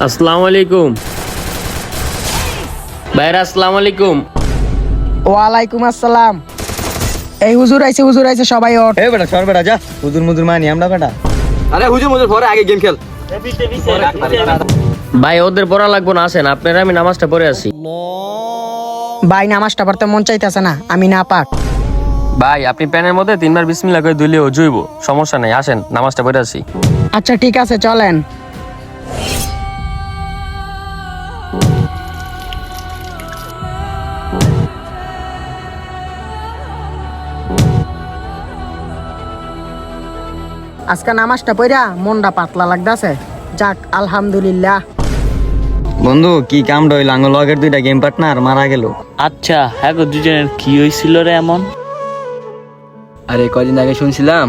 আসসালামু আলাইকুম ভাইরা, আসসালামু আলাইকুম। ওয়ালাইকুম আসসালাম। এই হুজুর আইছে সবাই ওঠ। এ বেটা সর বেটা যা, হুজুর মুজুর মানি আমরা বেটা। আরে হুজুর মুজুর পরে আগে গেম খেল। ভাই ওদের পড়া লাগবো না, আসেন আপনারা, আমি নামাজটা পড়ে আসি। ভাই নামাজটা পড়তে মন চাইতেছে না, আমি না পাক। ভাই আপনি প্যানের মধ্যে 3 বার বিসমিল্লাহ করে দিলেও জুইব, সমস্যা নাই, আসেন নামাজটা পড়ে আসি। আচ্ছা ঠিক আছে চলেন। আজকে নামাজটা পড়া মনটা পাতলা লাগতাছে। যাক আলহামদুলিল্লাহ। বন্ধু কি কাম রইল, আঙ্গ লগের দুইটা গেম পার্টনার মারা গেল। আচ্ছা হ্যাঁ গো, দুজনের কি হয়েছিল রে এমন? আরে কদিন আগে শুনছিলাম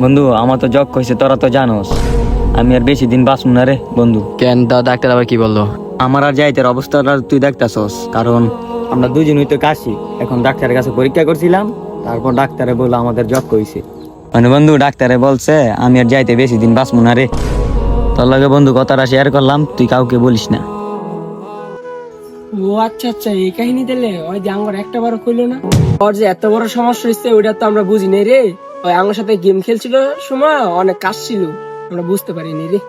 বন্ধু আমার তো জগ কইছে, তোরা তো জানোস আমি আর বেশি দিন বাঁচব না রে বন্ধু। কেন তা ডাক্তার আবার কি বললো? আমার আর যাইতের অবস্থাটা তুই দেখতাছস, কারণ আমরা দুজনই তো কাশি। এখন ডাক্তারের কাছে পরীক্ষা করছিলাম, তারপর ডাক্তারে বললো আমাদের জগ কইছে। মানে বন্ধু ডাক্তারে বলছে আমি আর যাইতে বেশি দিন বাঁচব না রে। তোর লাগে বন্ধু কথাটা শেয়ার করলাম, তুই কাউকে বলিস না। ও আচ্ছা আচ্ছা, এই কাহিনী দিলে ওই যে আঙ্গর একটা বারো কইলো না, ওর যে এত বড় সমস্যা হয়েছে ওইটা তো আমরা বুঝি নাই রে। ওই আঙ্গর সাথে গেম খেলছিল সময় অনেক কাজ ছিল, আমরা বুঝতে পারিনি রে।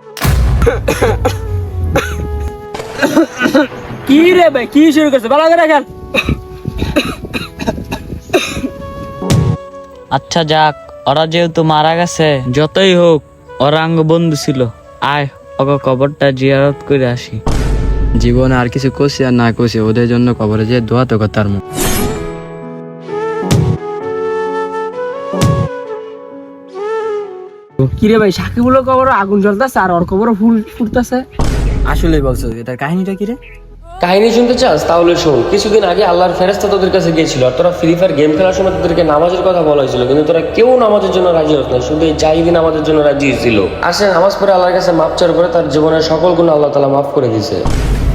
কি রে ভাই, কি শুরু করছে? ভালো করে খেল। আচ্ছা যাক, ওরা যেহেতু মারা গেছে, যতই হোক ওরা আঙ্গ বন্ধু ছিল। আয় ওকে কবরটা জিয়ারত করে আসি। জীবনে আর কিছু করছি আর না করছি, ওদের জন্য কবরে যে দোয়া তো করতাম। কি রে ভাই, সাকিবুলের কবর আগুন জ্বলতেছে আর ওর কবর ফুল ফুটতেছে। আসলে বলছো, এটার কাহিনীটা কি রে? কাহিনী শুনতে চাস? তাহলে শোন। কিছুদিন আগে আল্লাহর ফেরেশতা তোদের কাছে গিয়েছিল, আর তোরা ফ্রি ফায়ার গেম খেলার সময় তোদেরকে নামাজের কথা বলা হয়েছিল, কিন্তু তোরা কেউ নামাজের জন্য রাজি হত না, শুধু এই জাহিদি নামাজের জন্য রাজি হয়েছিল। আসে নামাজ পড়ে আল্লাহর কাছে মাপ চাওয়ার পরে তার জীবনের সকল গুণ আল্লাহ তাআলা মাফ করে দিয়েছে।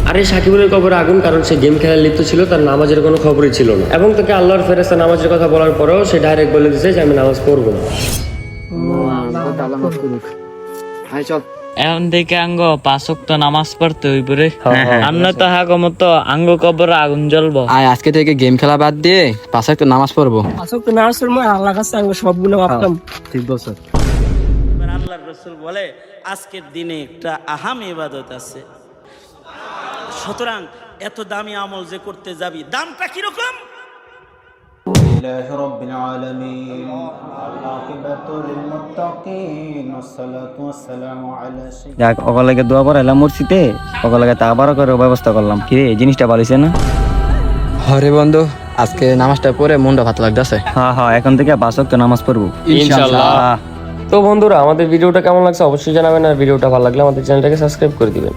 আরে সাকিবুলের কবরে আগুন, কারণ সে গেম খেলার লিপ্ত ছিল, তার নামাজের কোনো খবরই ছিল না, এবং তাকে আল্লাহর ফেরেশতা নামাজের কথা বলার পরেও সে ডাইরেক্ট বলে দিয়েছে যে আমি নামাজ পড়বো না। চল এখন থেকে আঙ্গ 5 ওয়াক্ত নামাজ পড়তে হইব রে। আমরা তো হাগো মতো আঙ্গ কবরে আগুন জ্বলবো। আয় আজকে থেকে গেম খেলা বাদ দিয়ে 5 ওয়াক্ত নামাজ পড়বো। আসক তো নামাজ পড়বো, আল্লাহর কাছে আঙ্গ সব গুলো মাপতাম। ঠিক বলছো। আল্লাহর রাসূল বলে আজকের দিনে একটা আহাম ইবাদত আছে, সুতরাং এত দামি আমল যে করতে যাবি, দামটা কিরকম? لله رب العالمين العاقبة للمتقين والصلاة والسلام على سيدنا যাক ওগুলোকে দোয়া পড়াইলাম মসজিদে, ওগুলোকে তা আবারও করে ব্যবস্থা করলাম। কি রে, এই জিনিসটা ভালো হইছে না? হরে বন্ধু, আজকে নামাজটা পড়ে মনটা ভালো লাগতেছে। হ্যাঁ হ্যাঁ, এখন থেকে 5 ওয়াক্ত নামাজ পড়বো ইনশাআল্লাহ। তো বন্ধুরা, আমাদের ভিডিওটা কেমন লাগছে অবশ্যই জানাবেন, আর ভিডিওটা ভালো লাগলে আমাদের চ্যানেলটাকে সাবস্ক্রাইব করে দিবেন।